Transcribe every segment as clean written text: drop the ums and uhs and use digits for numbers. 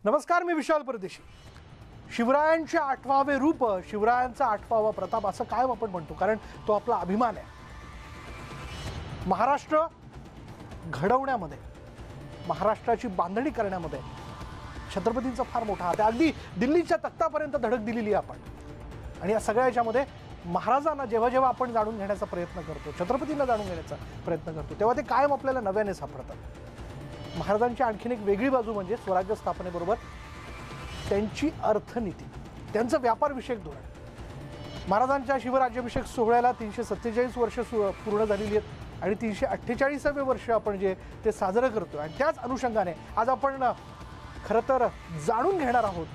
नमस्कार, मी विशाल परदेशी. शिवरायांचे 8वे रूप, शिवरायांचा 8वा प्रताप असं काय आपण म्हणतो, कारण तो आपला अभिमान आहे. महाराष्ट्र घडवण्यामध्ये, महाराष्ट्राची बांधणी करण्यामध्ये छत्रपतींचा फार मोठा हात आहे. अगदी दिल्लीच्या तख्तापर्यंत धडक दिलेली आहे आपण. आणि या सगळ्या याच्यामध्ये महाराजांना जेव्हा जेव्हा आपण जाणून घेण्याचा प्रयत्न करतो, छत्रपतींना जाणून घेण्याचा प्रयत्न करतो, तेव्हा ते कायम आपल्याला नव्याने सापडतात. महाराजांची आणखीन एक वेगळी बाजू म्हणजे स्वराज्य स्थापनेबरोबर त्यांची अर्थनीती, त्यांचं व्यापारविषयक धोरण. महाराजांच्या शिवराज्याभिषेक सोहळ्याला 347 वर्ष पूर्ण झालेली आहेत आणि 348वे वर्ष आपण जे ते साजरं करतो. आणि त्याच अनुषंगाने आज आपण खरं तर जाणून घेणार आहोत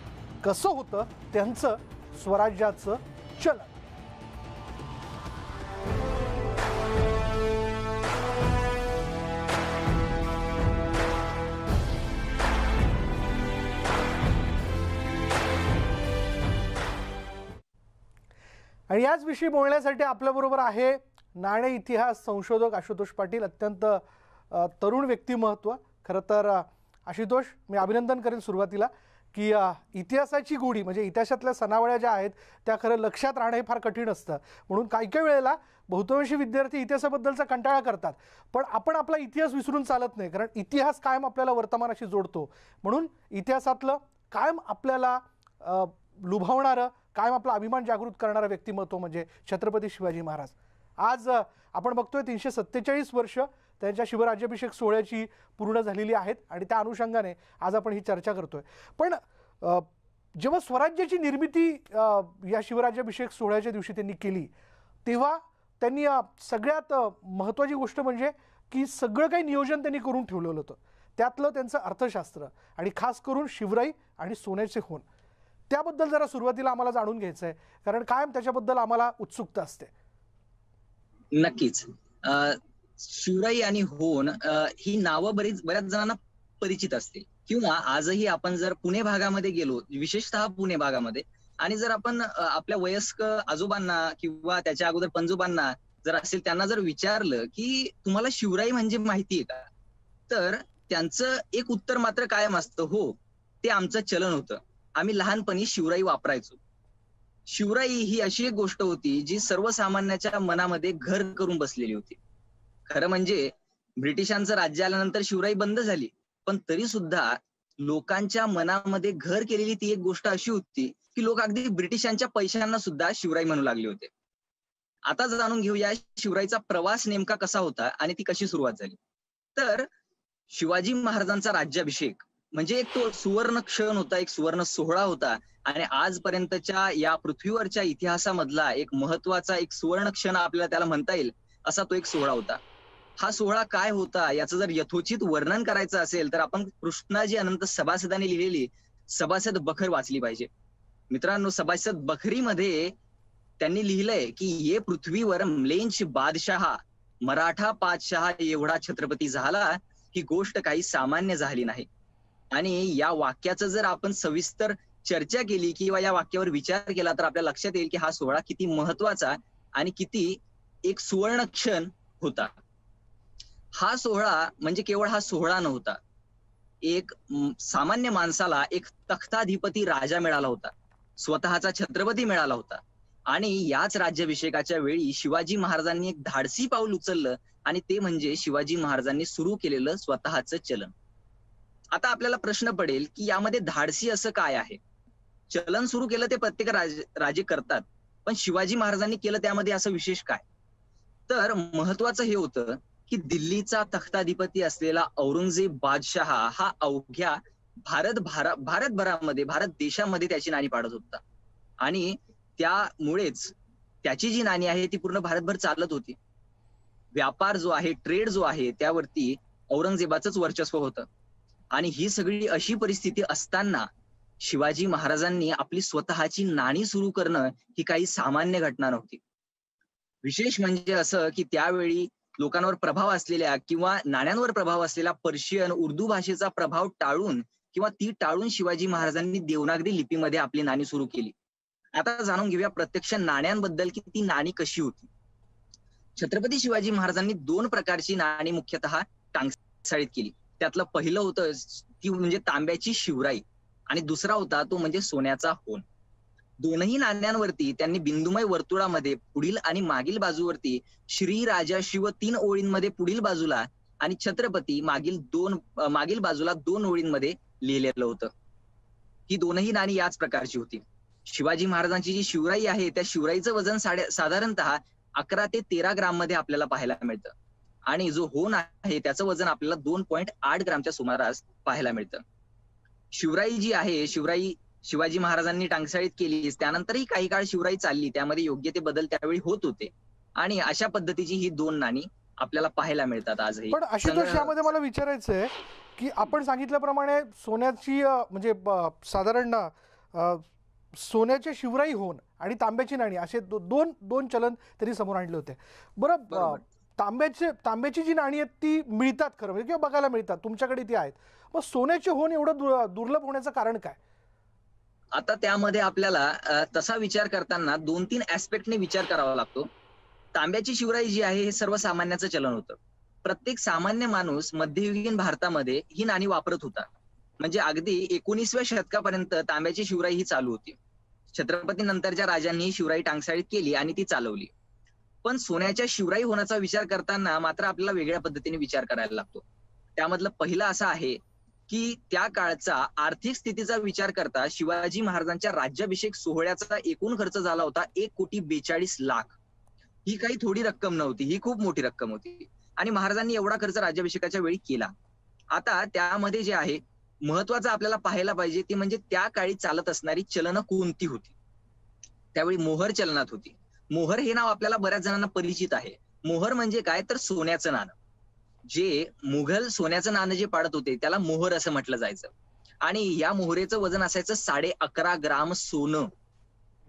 कसं होतं त्यांचं स्वराज्याचं चलन. आणि याच विषयी बोलण्यासाठी आपल्याबरोबर आहे नाणे इतिहास संशोधक आशुतोष पाटील. अत्यंत तरुण व्यक्तिमत्व. खरं तर आशुतोष, मी अभिनंदन करेन सुरुवातीला की इतिहासाची गोडी म्हणजे इतिहासातल्या सनावळ्या ज्या आहेत त्या खरं लक्षात राहणं हे फार कठीण असतं. म्हणून काही काही वेळेला बहुतांशी विद्यार्थी इतिहासाबद्दलचा कंटाळा करतात, पण आपण आपला इतिहास विसरून चालत नाही, कारण इतिहास कायम आपल्याला वर्तमानाशी जोडतो. म्हणून इतिहासातलं कायम आपल्याला लुभावणारं, कायम आपला अभिमान जागृत करणारं व्यक्तिमत्व म्हणजे छत्रपती शिवाजी महाराज. आज आपण बघतोय 347 वर्ष त्यांच्या शिवराज्याभिषेक सोहळ्याची पूर्ण झालेली आहेत आणि त्या अनुषंगाने आज आपण ही चर्चा करतोय. पण जेव्हा स्वराज्याची निर्मिती या शिवराज्याभिषेक सोहळ्याच्या दिवशी त्यांनी केली, तेव्हा त्यांनी सगळ्यात महत्त्वाची गोष्ट म्हणजे की सगळं काही नियोजन त्यांनी करून ठेवलेलं होतं. त्यातलं त्यांचं अर्थशास्त्र आणि खास करून शिवराई आणि सोन्याचे होन, त्याबद्दल जरा सुरुवातीला आम्हाला जाणून घ्यायचं आहे, कारण कायम त्याच्याबद्दल आम्हाला उत्सुकता असते. नक्कीच. शिवराई आणि होन ही नावं बऱ्याच जणांना परिचित असतील, किंवा आजही आपण जर पुणे भागामध्ये गेलो, विशेषतः पुणे भागामध्ये, आणि जर आपण आपल्या वयस्क आजोबांना किंवा त्याच्या अगोदर पणजोबांना जर असेल त्यांना जर विचारलं की तुम्हाला शिवराई म्हणजे माहितीये का, तर त्यांचं एक उत्तर मात्र कायम असतं, हो, ते आमचं चलन होतं, आम्ही लहानपणी शिवराई वापरायचो. शिवराई ही अशी एक गोष्ट होती जी सर्वसामान्याच्या मनामध्ये घर करून बसलेली होती. खरं म्हणजे ब्रिटिशांचं राज्य आल्यानंतर शिवराई बंद झाली, पण तरी सुद्धा लोकांच्या मनामध्ये घर केलेली ती एक गोष्ट अशी होती की लोक अगदी ब्रिटिशांच्या पैशांना सुद्धा शिवराई म्हणू लागले होते. आता जाणून घेऊया शिवराईचा प्रवास नेमका कसा होता आणि ती कशी सुरुवात झाली. तर शिवाजी महाराजांचा राज्याभिषेक म्हणजे एक तो सुवर्ण क्षण होता, एक सुवर्ण सोहळा होता, आणि आजपर्यंतच्या या पृथ्वीवरच्या इतिहासामधला एक महत्वाचा एक सुवर्ण क्षण आपल्याला त्याला म्हणता येईल असा तो एक सोहळा होता. हा सोहळा काय होता याचं जर यथोचित वर्णन करायचं असेल तर आपण कृष्णाजी अनंत सभासदांनी लिहिलेली सभासद बखर वाचली पाहिजे. मित्रांनो, सभासद बखरीमध्ये त्यांनी लिहिलंय की ये पृथ्वीवर म्लेंच बादशहा मराठा पातशहा एवढा छत्रपती झाला, ही गोष्ट काही सामान्य झाली नाही. आणि या वाक्याचं जर आपण सविस्तर चर्चा केली किंवा या वाक्यावर विचार केला तर आपल्या लक्षात येईल की हा सोहळा किती महत्वाचा आणि किती एक सुवर्ण क्षण होता. हा सोहळा म्हणजे केवळ हा सोहळा नव्हता, एक सामान्य माणसाला एक तख्ताधिपती राजा मिळाला होता, स्वतःचा छत्रपती मिळाला होता. आणि याच राज्याभिषेकाच्या वेळी शिवाजी महाराजांनी एक धाडसी पाऊल उचललं, आणि ते म्हणजे शिवाजी महाराजांनी सुरू केलेलं स्वतःचं चलन. आता आपल्याला प्रश्न पडेल की यामध्ये धाडसी असं काय आहे. चलन सुरू केलं ते प्रत्येक राजे करतात, पण शिवाजी महाराजांनी केलं त्यामध्ये असं विशेष काय. तर महत्वाचं हे होतं की दिल्लीचा तख्ताधिपती असलेला औरंगजेब बादशहा हा अवघ्या भारतभरामध्ये, भारत देशामध्ये त्याची नाणी पाडत होता, आणि त्यामुळेच त्याची जी नाणी आहे ती पूर्ण भारतभर चालत होती. व्यापार जो आहे, ट्रेड जो आहे, त्यावरती औरंगजेबाचंच वर्चस्व होतं. आणि ही सगळी अशी परिस्थिती असताना शिवाजी महाराजांनी आपली स्वतःची नाणी सुरू करणं ही काही सामान्य घटना नव्हती. विशेष म्हणजे असं की त्यावेळी लोकांवर प्रभाव असलेल्या किंवा नाण्यांवर प्रभाव असलेला पर्शियन, उर्दू भाषेचा प्रभाव टाळून किंवा ती टाळून शिवाजी महाराजांनी देवनागरी लिपीमध्ये आपली नाणी सुरू केली. आता जाणून घेऊया प्रत्यक्ष नाण्यांबद्दल की ती नाणी कशी होती. छत्रपती शिवाजी महाराजांनी 2 प्रकारची नाणी मुख्यतः टांगसाळीत केली. त्यातलं पहिलं होतं ती म्हणजे तांब्याची शिवराई, आणि दुसरा होता तो म्हणजे सोन्याचा होन. दोनही नाण्यांवरती त्यांनी बिंदुमय वर्तुळामध्ये पुढील आणि मागील बाजूवरती श्री राजा शिव 3 ओळींमध्ये पुढील बाजूला आणि छत्रपती मागील बाजूला 2 ओळींमध्ये लिहिलेलं होतं. ही दोनही नाणी याच प्रकारची होती. शिवाजी महाराजांची जी शिवराई आहे त्या शिवराईचं वजन साधारणतः 11 ते 13 ग्राम मध्ये आपल्याला पाहायला मिळतं आणि जो होन आहे त्याचं वजन आपल्याला 2.8 ग्रामच्या सुमारास पाहायला मिळतं. शिवराई जी आहे, शिवराई शिवाजी महाराजांनी टांगसाळीत केली, त्यानंतरही काही काळ शिवराई चालली, त्यामध्ये योग्य ते बदल त्यावेळी होत होते आणि अशा पद्धतीची ही 2 नाणी आपल्याला पाहायला मिळतात आजही. पण आशुतोष, यामध्ये मला विचारायचं आहे की आपण सांगितल्याप्रमाणे सोन्याची म्हणजे साधारण सोन्याचे शिवराई होन आणि तांब्याची नाणी असे दोन चलन त्यांनी समोर आणले होते. बरं, तांब्याची जी नाणी आहेत ती मिळतात खरं म्हणजे किंवा बघायला मिळतात, तुमच्याकडे ती आहेत, मग सोन्याचे होन एवढं दुर्लभ होण्याचं कारण काय? आता त्यामध्ये आपल्याला तसा विचार करताना 2-3 ऍस्पेक्टने विचार करावा लागतो. तांब्याची शिवराई जी आहे हे सर्वसामान्याचं चलन होतं. प्रत्येक सामान्य माणूस मध्ययुगीन भारतामध्ये ही नाणी वापरत होता. म्हणजे अगदी 19व्या शतकापर्यंत तांब्याची शिवराई ही चालू होती. छत्रपती नंतरच्या राजांनी शिवराई टांगसाळीत केली आणि ती चालवली. पण सोन्याच्या शिवराई होण्याचा विचार करताना मात्र आपल्याला वेगळ्या पद्धतीने विचार करायला लागतो. त्यामधलं पहिलं असं आहे की त्या काळचा आर्थिक स्थितीचा विचार करता शिवाजी महाराजांच्या राज्याभिषेक सोहळ्याचा एकूण खर्च झाला होता 1,42,00,000. ही काही थोडी रक्कम नव्हती, ही खूप मोठी रक्कम होती आणि महाराजांनी एवढा खर्च राज्याभिषेकाच्या वेळी केला. आता त्यामध्ये जे आहे महत्वाचं आपल्याला पाहायला पाहिजे ती म्हणजे त्या काळी चालत असणारी चलनं कोणती होती. त्यावेळी मोहर चलनात होती. मोहर हे नाव आपल्याला बऱ्याच जणांना परिचित आहे. मोहर म्हणजे काय तर सोन्याचं नाणं. जे मुघल सोन्याचं नाणं जे पाडत होते त्याला मोहर असं म्हटलं जायचं आणि या मोहरेचं वजन असायचं 11.5 ग्राम सोनं.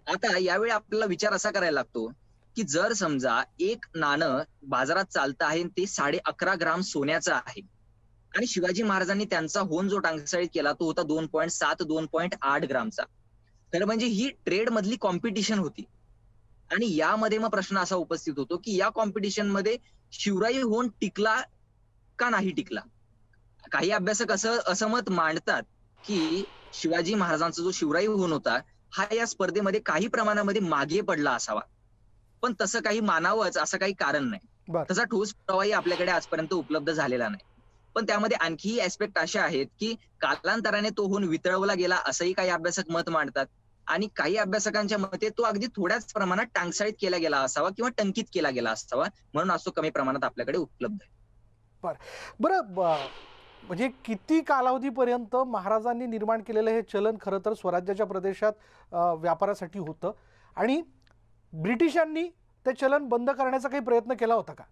आता यावेळी आपल्याला विचार असा करायला लागतो की जर समजा एक नाणं बाजारात चालतं आहे ते 11.5 ग्राम सोन्याचं आहे आणि शिवाजी महाराजांनी त्यांचा होन जो टांगसाळीत केला तो होता 2.7-2.8 ग्रामचा. तर म्हणजे ही ट्रेड मधली कॉम्पिटिशन होती आणि यामध्ये मग प्रश्न असा उपस्थित होतो की या कॉम्पिटिशन मध्ये शिवराई होन टिकला का नाही टिकला. काही अभ्यासक असं मत मांडतात की शिवाजी महाराजांचा जो शिवराई होन होता हा या स्पर्धेमध्ये काही प्रमाणामध्ये मागे पडला असावा. पण तसं काही मानावंच असं काही कारण नाही. तसा ठोस पुरावाही आपल्याकडे आजपर्यंत उपलब्ध झालेला नाही. पण त्यामध्ये आणखीही ऍस्पेक्ट असे आहेत की कालांतराने तो होन वितळवला गेला असंही काही अभ्यासक मत मांडतात आणि काही अभ्यासकांच्या मते तो अगदी थोड्याच प्रमाणात टांगसाळीत केला गेला असावा किंवा टंकित केला गेला असावा, म्हणून आज तो कमी प्रमाणात आपल्याकडे उपलब्ध आहे. बरं, म्हणजे किती कालावधीपर्यंत महाराजांनी निर्माण केलेलं हे चलन खरं तर स्वराज्याच्या प्रदेशात व्यापारासाठी होतं आणि ब्रिटिशांनी ते चलन बंद करण्याचा काही प्रयत्न केला होता का?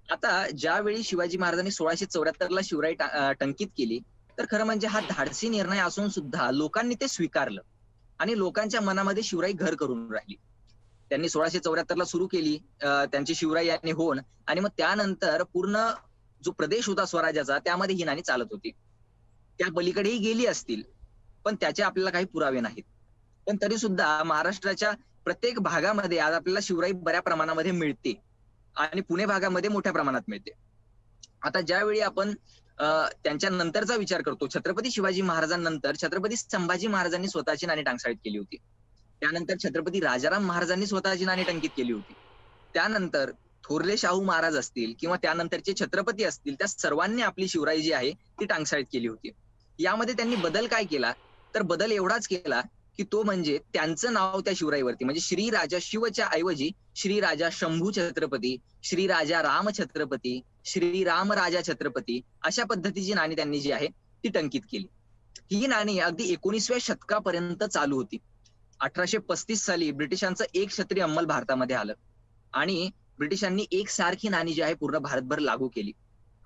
आता ज्यावेळी शिवाजी महाराजांनी 1674ला शिवराई टंकित केली तर खरं म्हणजे हा धाडसी निर्णय असून सुद्धा लोकांनी ते स्वीकारलं आणि लोकांच्या मनामध्ये शिवराई घर करून राहिली. त्यांनी 1674ला सुरू केली त्यांची शिवराई आणि होन आणि मग त्यानंतर पूर्ण जो प्रदेश होता स्वराज्याचा त्यामध्ये ही नाणी चालत होती. त्या पलीकडेही गेली असतील पण त्याचे आपल्याला काही पुरावे नाहीत. पण तरी सुद्धा महाराष्ट्राच्या प्रत्येक भागामध्ये आज आपल्याला शिवराई बऱ्या प्रमाणामध्ये मिळते आणि पुणे भागामध्ये मोठ्या प्रमाणात मिळते. आता ज्यावेळी आपण त्यांच्या नंतरचा विचार करतो, छत्रपती शिवाजी महाराजांनंतर छत्रपती संभाजी महाराजांनी स्वतःची नाणी टांगसाळीत केली होती. त्यानंतर छत्रपती राजाराम महाराजांनी स्वतःची नाणी टंकित केली होती. त्यानंतर थोरले शाहू महाराज असतील किंवा त्यानंतरचे छत्रपती असतील त्या सर्वांनी आपली शिवराई जी आहे ती टांगसाळीत केली होती. यामध्ये त्यांनी बदल काय केला तर बदल एवढाच केला की तो म्हणजे त्यांचं नाव त्या शिवराईवरती म्हणजे श्री राजा शिवच्या ऐवजी श्री राजा शंभू छत्रपती, श्री राजा राम छत्रपती, श्री राम राजा छत्रपती अशा पद्धतीची नाणी त्यांनी जी आहे ती टंकित केली. ही नाणी अगदी 19व्या शतकापर्यंत चालू होती. 1835 साली ब्रिटिशांचं एक क्षत्रिय अंमल भारतामध्ये आलं आणि ब्रिटिशांनी एकसारखी नाणी जी आहे पूर्ण भारतभर लागू केली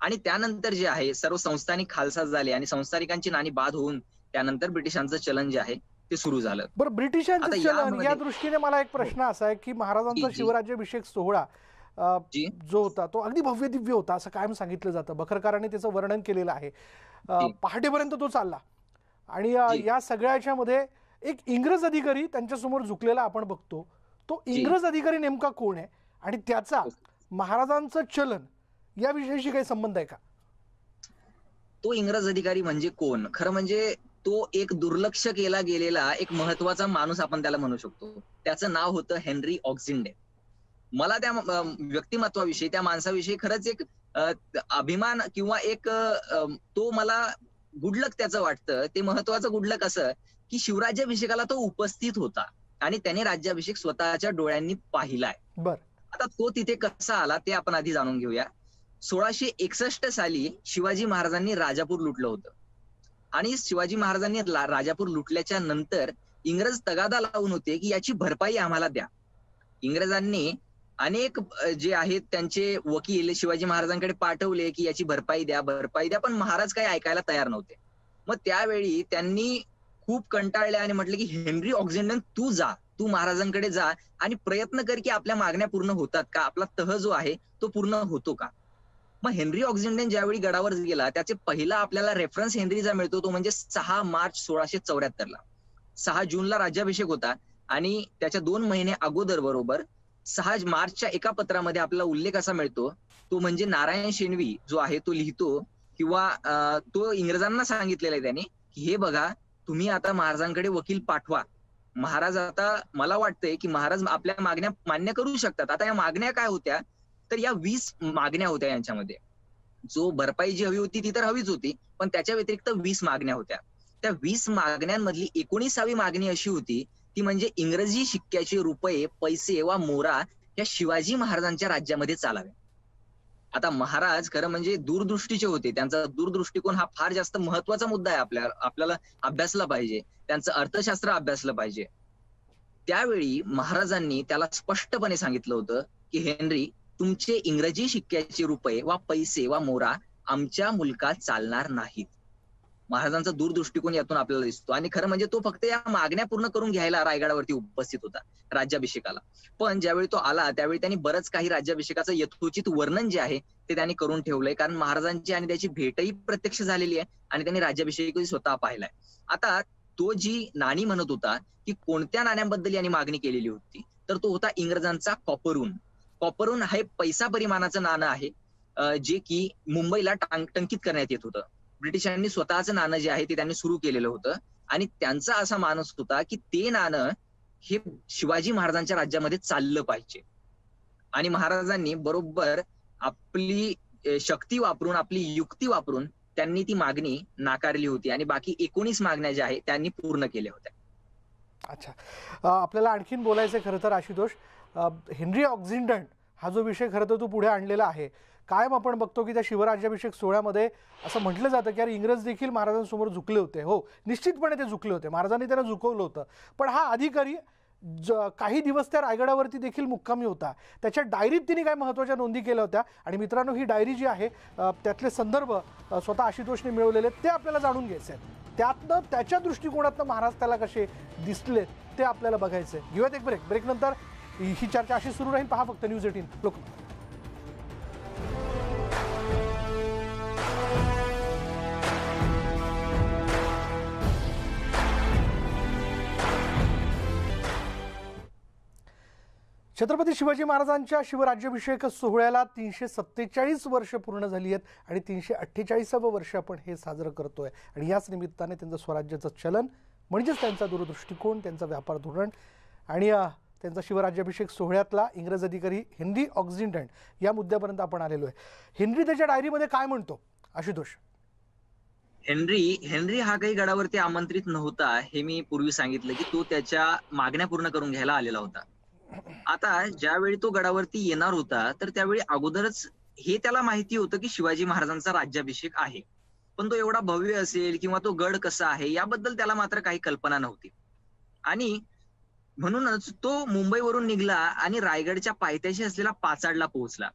आणि त्यानंतर जे आहे सर्व संस्थानिक खालसा झाले आणि संस्थानिकांची नाणी बाद होऊन त्यानंतर ब्रिटिशांचं चलन जे आहे ते सुरू झालं. बरं, ब्रिटिशांचं चलन या दृष्टीने मला एक प्रश्न असा आहे की महाराजांचा शिवराज्याभिषेक सोहळा जो होता तो अगदी भव्य दिव्य होता असं कायम सांगितलं जातं. बखरकारांनी त्याचं वर्णन केलेलं आहे. पहाटेपर्यंत तो चालला आणि या सगळ्याच्या मध्ये एक इंग्रज अधिकारी त्यांच्यासमोर झुकलेला आपण बघतो. तो इंग्रज अधिकारी नेमका कोण आहे आणि त्याचा महाराजांचं चलन याविषयीशी काही संबंध आहे का? तो इंग्रज अधिकारी म्हणजे कोण? खरं म्हणजे तो एक दुर्लक्ष केला गेलेला एक महत्वाचा माणूस आपण त्याला म्हणू शकतो. त्याचं नाव होतं हेनरी ऑक्झिंडेन. मला त्या व्यक्तिमत्वाविषयी, त्या माणसाविषयी खरंच एक अभिमान किंवा एक तो मला गुडलक त्याचं वाटतं. ते महत्वाचं गुडलक असं की शिवराज्याभिषेकाला तो उपस्थित होता आणि त्याने राज्याभिषेक स्वतःच्या डोळ्यांनी पाहिलाय. बर. आता तो तिथे कसा आला ते आपण आधी जाणून घेऊया. 1661 साली शिवाजी महाराजांनी राजापूर लुटलं होतं आणि शिवाजी महाराजांनी राजापूर लुटल्याच्या नंतर इंग्रज तगादा लावून होते की याची भरपाई आम्हाला द्या. इंग्रजांनी अनेक जे आहेत त्यांचे वकील शिवाजी महाराजांकडे पाठवले की याची भरपाई द्या, पण महाराज काही ऐकायला तयार नव्हते. मग त्यावेळी त्यांनी खूप कंटाळले आणि म्हटले की हेनरी ऑक्झिंडन तू महाराजांकडे जा आणि प्रयत्न कर की आपल्या मागण्या पूर्ण होतात का, आपला तह जो आहे तो पूर्ण होतो का. मग हेनरी ऑक्झिंडन ज्यावेळी गडावर गेला त्याचे पहिला आपल्याला रेफरन्स हेनरीचा मिळतो तो म्हणजे 6 मार्च 1674 ला. 6 जूनला राज्याभिषेक होता आणि त्याच्या 2 महिने अगोदर बरोबर 6 मार्चच्या एका पत्रामध्ये आपल्याला उल्लेख असा मिळतो तो म्हणजे नारायण शेणवी जो आहे तो लिहितो किंवा तो इंग्रजांना सांगितलेला आहे त्याने की हे बघा तुम्ही आता महाराजांकडे वकील पाठवा. महाराज आता मला वाटतंय की महाराज आपल्या मागण्या मान्य करू शकतात. आता या मागण्या काय होत्या तर या 20 मागण्या होत्या यांच्यामध्ये. जो भरपाई जी हवी होती ती तर हवीच होती पण त्याच्या व्यतिरिक्त 20 मागण्या होत्या. त्या 20 मागण्यांमधली 19वी मागणी अशी होती ती म्हणजे इंग्रजी शिक्क्याचे रुपये, पैसे वा मोरा या शिवाजी महाराजांच्या राज्यामध्ये चालावे. आता महाराज खरं म्हणजे दूरदृष्टीचे होते. त्यांचा दूरदृष्टिकोन हा फार जास्त महत्वाचा मुद्दा आहे. आपल्याला अभ्यासला पाहिजे. त्यांचं अर्थशास्त्र अभ्यासलं पाहिजे. त्यावेळी महाराजांनी त्याला स्पष्टपणे सांगितलं होतं की हेनरी तुमचे इंग्रजी शिक्क्याचे रुपये वा पैसे वा मोरा आमच्या मुलकात चालणार नाहीत. महाराजांचा दूरदृष्टिकोन यातून आपल्याला दिसतो आणि खरं म्हणजे तो फक्त या मागण्या पूर्ण करून घ्यायला रायगडावरती उपस्थित होता राज्याभिषेकाला. पण ज्यावेळी तो आला त्यावेळी त्यांनी बरंच काही राज्याभिषेकाचं यथोचित वर्णन जे आहे ते त्यांनी करून ठेवलंय कारण महाराजांची आणि त्याची भेटही प्रत्यक्ष झालेली आहे आणि त्यांनी राज्याभिषेकही स्वतः पाहिलाय. आता तो जी नाणी म्हणत होता की कोणत्या नाण्यांबद्दल यांनी मागणी केलेली होती तर तो होता इंग्रजांचा कॉपरून. कॉपरून हे पैसा परिमाणाचं नाणं आहे जे की मुंबईला टंकित करण्यात येत होतं. ब्रिटिशांनी स्वतःचं नाणं जे आहे ते त्यांनी सुरू केलेलं होतं आणि त्यांचा असा मानस होता की ते नाणं हे शिवाजी महाराजांच्या राज्यामध्ये चाललं पाहिजे. आणि महाराजांनी बरोबर आपली शक्ती वापरून आपली युक्ती वापरून त्यांनी ती मागणी नाकारली होती आणि बाकी 19 मागण्या ज्या आहेत त्यांनी पूर्ण केल्या होत्या. अच्छा, आपल्याला आणखीन बोलायचं खरं तर आशुतोष, हेनरी ऑक्झिंडन हा जो विषय खरं तर तू पुढे आणलेला आहे. कायम आपण बघतो की त्या शिवराज्याभिषेक सोहळ्यामध्ये असं म्हटलं जातं की अरे इंग्रज देखील महाराजांसमोर झुकले होते. हो, निश्चितपणे ते झुकले होते, महाराजांनी त्यांना झुकवलं होतं. पण हा अधिकारी काही दिवस त्या रायगडावरती देखील मुक्कामी होता. त्याच्या डायरीत तिने काही महत्त्वाच्या नोंदी केल्या होत्या आणि मित्रांनो ही डायरी जी आहे त्यातले संदर्भ स्वतः आशुतोषने मिळवलेले ते आपल्याला जाणून घ्यायचे आहेत. त्यातनं त्याच्या दृष्टिकोनातनं महाराज त्याला कसे दिसले ते आपल्याला बघायचे. घेऊयात एक ब्रेक नंतर ही चर्चा अशी सुरू राहील. पहा फक्त न्यूज 18 लोकमत. छत्रपती शिवाजी महाराजांच्या शिवराज्याभिषेक सोहळ्याला 347 वर्ष पूर्ण झाली आहेत आणि 348वं वर्ष आपण हे साजरं करतोय. आणि याच निमित्ताने त्यांचं स्वराज्याचं चलन म्हणजेच त्यांचा दूरदृष्टिकोन, त्यांचा व्यापार धोरण आणि त्यांचा शिवराज्याभिषेक सोहळ्यातला इंग्रज अधिकारी हेनरी ऑक्झिंडन या मुद्द्यापर्यंत आपण आलेलो आहे. हेनरी त्याच्या डायरीमध्ये काय म्हणतो आशुतोष? हेनरी हा काही गडावरती आमंत्रित नव्हता हे मी पूर्वी सांगितलं की तो त्याच्या मागण्या पूर्ण करून घ्यायला आलेला होता. आता ज्यावेळी तो गडावरती येणार होता तर त्यावेळी अगोदरच हे त्याला माहिती होतं की शिवाजी महाराजांचा राज्याभिषेक आहे. पण तो एवढा भव्य असेल किंवा तो गड कसा आहे याबद्दल त्याला मात्र काही कल्पना नव्हती. आणि म्हणूनच तो मुंबईवरून निघाला आणि रायगडच्या पायथ्याशी असलेला पाचाडला पोहोचला.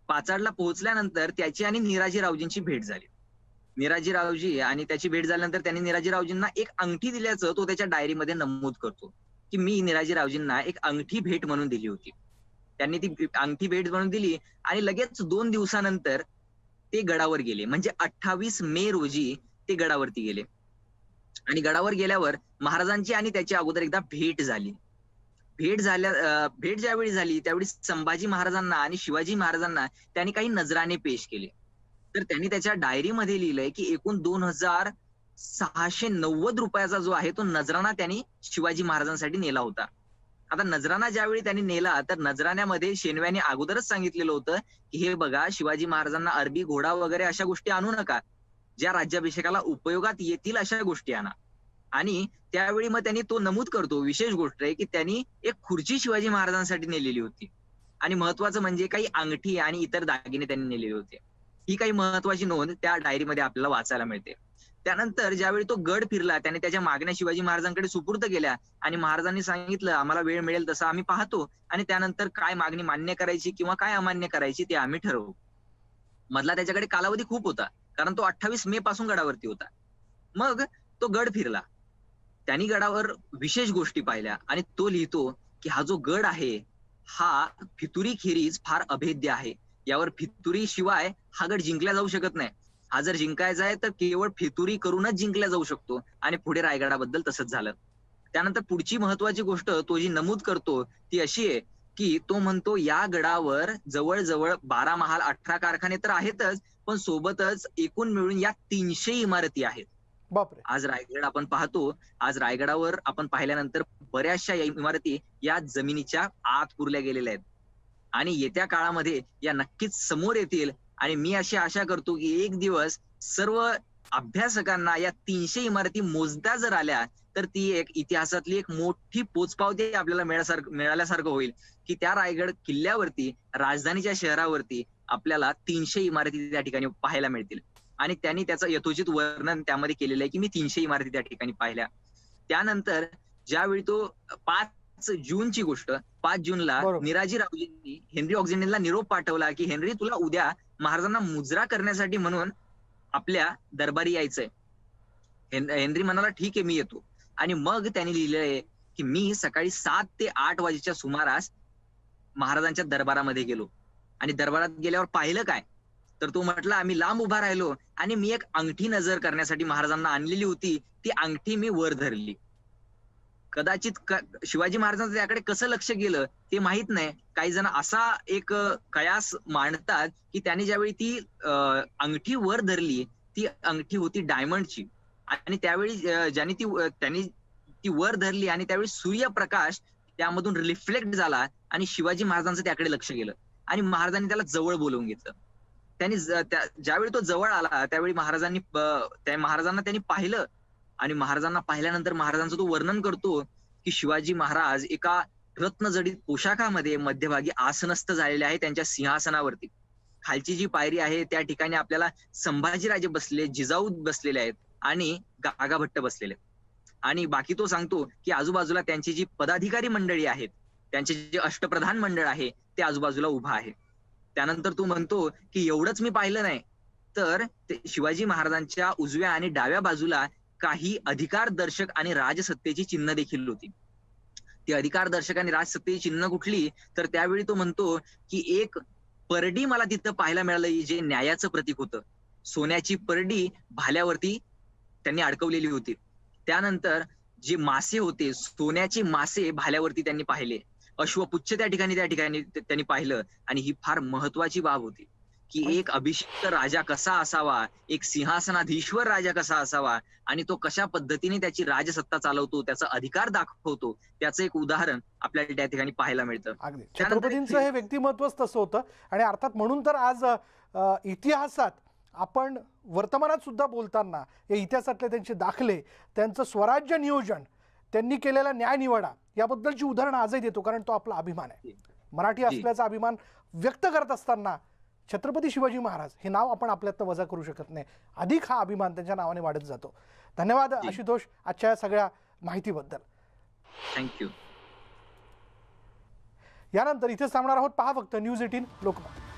पाचाडला पोहोचल्यानंतर त्याची आणि निराजीरावजींची भेट झाली. निराजीरावजी आणि त्याची भेट झाल्यानंतर त्यांनी निराजीरावजींना एक अंगठी दिल्याचं तो त्याच्या डायरीमध्ये नमूद करतो की मी निराजीरावजींना एक अंगठी भेट म्हणून दिली होती. त्यांनी ती अंगठी भेट म्हणून दिली आणि लगेच 2 दिवसानंतर ते गडावर गेले. म्हणजे 28 मे रोजी ते गडावरती गेले आणि गडावर गेल्यावर महाराजांची आणि त्याची अगोदर एकदा भेट झाली. भेट ज्यावेळी झाली त्यावेळी संभाजी महाराजांना आणि शिवाजी महाराजांना त्यांनी काही नजराणे पेश केले. तर त्यांनी त्याच्या डायरीमध्ये लिहिलंय की एकूण 2000 ₹690 जो आहे तो नजराणा त्यांनी शिवाजी महाराजांसाठी नेला होता. आता नजराणा ज्यावेळी त्यांनी नेला तर नजराण्यामध्ये शेनव्याने अगोदरच सांगितलेलं होतं की हे बघा, शिवाजी महाराजांना अरबी घोडा वगैरे अशा गोष्टी आणू नका, ज्या राज्याभिषेकाला उपयोगात येतील अशा गोष्टी आणा. आणि त्यावेळी मग त्यांनी तो नमूद करतो, विशेष गोष्ट आहे की त्यांनी एक खुर्ची शिवाजी महाराजांसाठी नेलेली होती आणि महत्वाचं म्हणजे काही अंगठी आणि इतर दागिने त्यांनी नेलेले होते. ही काही महत्वाची नोंद त्या डायरीमध्ये आपल्याला वाचायला मिळते. त्यानंतर ज्यावेळी तो गड फिरला त्याने त्याच्या मागण्या शिवाजी महाराजांकडे सुपूर्द केल्या आणि महाराजांनी सांगितलं आम्हाला वेळ मिळेल तसं आम्ही पाहतो आणि त्यानंतर काय मागणी मान्य करायची किंवा काय अमान्य करायची ते आम्ही ठरवू. मधला त्याच्याकडे कालावधी खूप होता, कारण तो 28 मे पासून गडावरती होता. मग तो गड फिरला, त्यांनी गडावर विशेष गोष्टी पाहिल्या आणि तो लिहितो की हा जो गड आहे हा फितुरी खेरीज फार अभेद्य आहे. यावर फितुरी शिवाय हा गड जिंकला जाऊ शकत नाही. हा जर जिंकायचा आहे तर केवळ फितुरी करूनच जिंकला जाऊ शकतो. आणि पुढे रायगडाबद्दल तसंच झालं. त्यानंतर पुढची महत्वाची गोष्ट तो जी नमूद करतो ती अशी आहे की तो म्हणतो या गडावर जवळजवळ 12 महाल 18 कारखाने तर आहेतच, पण सोबतच एकूण मिळून या 300 इमारती आहेत. बापरे. आज रायगड आपण पाहतो, आज रायगडावर आपण पाहिल्यानंतर बऱ्याचशा इमारती या जमिनीच्या आत पुरल्या गेलेल्या आहेत आणि येत्या काळामध्ये या नक्कीच समोर येतील. आणि मी अशी आशा करतो की एक दिवस सर्व अभ्यासकांना या 300 इमारती मोजता जर आल्या तर ती एक इतिहासातली एक मोठी पोचपावती आपल्याला मिळाल्यासारखं होईल की त्या रायगड किल्ल्यावरती, राजधानीच्या शहरावरती आपल्याला 300 इमारती त्या ठिकाणी पाहायला मिळतील. आणि त्यांनी त्याचं यथोचित वर्णन त्यामध्ये केलेलं आहे की मी 300 इमारती त्या ठिकाणी पाहिल्या. त्यानंतर ज्यावेळी तो 5 जूनची गोष्ट, 5 जूनला बरोबर. निराजी रावजींनी हेनरी ऑक्झिंडनला निरोप पाठवला की हेनरी तुला उद्या महाराजांना मुजरा करण्यासाठी म्हणून आपल्या दरबारी यायचंय. हेनरी म्हणाला ठीक आहे मी येतो. आणि मग त्यांनी लिहिलंय की मी सकाळी 7 ते 8 वाजेच्या सुमारास महाराजांच्या दरबारामध्ये गेलो आणि दरबारात गेल्यावर पाहिलं काय, तर तो म्हटला आम्ही लांब उभा राहिलो आणि मी एक अंगठी नजर करण्यासाठी महाराजांना आणलेली होती, ती अंगठी मी वर धरली. कदाचित शिवाजी महाराजांचं त्याकडे कसं लक्ष गेलं ते माहित नाही. काही जण असा एक कयास मांडतात की त्याने ज्यावेळी ती अंगठी वर धरली ती अंगठी होती डायमंडची आणि त्यावेळी त्यांनी ती वर धरली आणि त्यावेळी सूर्यप्रकाश त्यामधून रिफ्लेक्ट झाला आणि शिवाजी महाराजांचं त्याकडे लक्ष गेलं आणि महाराजांनी त्याला जवळ बोलवून घेतलं. त्यांनी ज्यावेळी तो जवळ आला त्यावेळी महाराजांना त्यांनी पाहिलं आणि महाराजांना पाहिल्यानंतर महाराजांचं तो वर्णन करतो की शिवाजी महाराज एका रत्नजडित पोशाखामध्ये मध्यभागी आसनस्थ झालेले आहे त्यांच्या सिंहासनावरती. खालची जी पायरी आहे त्या ठिकाणी आपल्याला संभाजीराजे बसले, जिजाऊ बसलेले आहेत आणि गागा भट्ट बसलेले आहेत. आणि बाकी तो सांगतो की आजूबाजूला त्यांची जी पदाधिकारी मंडळी आहेत, त्यांचे जे अष्टप्रधान मंडळ आहे ते आजूबाजूला उभा आहे. त्यानंतर तो म्हणतो की एवढंच मी पाहिलं नाही तर शिवाजी महाराजांच्या उजव्या आणि डाव्या बाजूला काही अधिकारदर्शक आणि राजसत्तेची चिन्ह देखील होती. ती अधिकारदर्शक आणि राजसत्तेची चिन्ह कुठली, तर त्यावेळी तो म्हणतो की एक परडी मला तिथं पाहायला मिळालं जे न्यायाचं प्रतीक होतं. सोन्याची परडी भाल्यावरती त्यांनी अडकवलेली होती. त्यानंतर जे मासे होते, सोन्याचे मासे भाल्यावरती त्यांनी पाहिले. अश्वपुच्छ त्या ठिकाणी त्यांनी पाहिलं. आणि ही फार महत्वाची बाब होती की एक अभिषिक्त राजा कसा असावा, एक सिंहासनाधीश्वर राजा कसा असावा आणि तो कशा पद्धतीने त्याची राजसत्ता चालवतो, त्याचा अधिकार दाखवतो, त्याचं एक उदाहरण आपल्याला त्या ठिकाणी पाहायला मिळतं. अगदी छत्रपतींचं हे व्यक्तिमत्वच तसं होतं. आणि अर्थात म्हणून तर आज इतिहासात आपण वर्तमानात सुद्धा बोलताना या इतिहासातले त्यांचे दाखले, त्यांचं स्वराज्य नियोजन, त्यांनी केलेला न्याय निवाडा याबद्दलची उदाहरणं आजही देतो, कारण तो आपला अभिमान आहे. मराठी असल्याचा अभिमान व्यक्त करत असताना छत्रपती शिवाजी महाराज हे नाव आपण आपल्यातनं वजा करू शकत नाही. अधिक हा अभिमान त्यांच्या नावाने वाढत जातो. धन्यवाद आशुतोष आजच्या सगळ्या माहितीबद्दल. थँक्यू. यानंतर इथेच थांबणार आहोत. पहा फक्त न्यूज 18 लोकमत.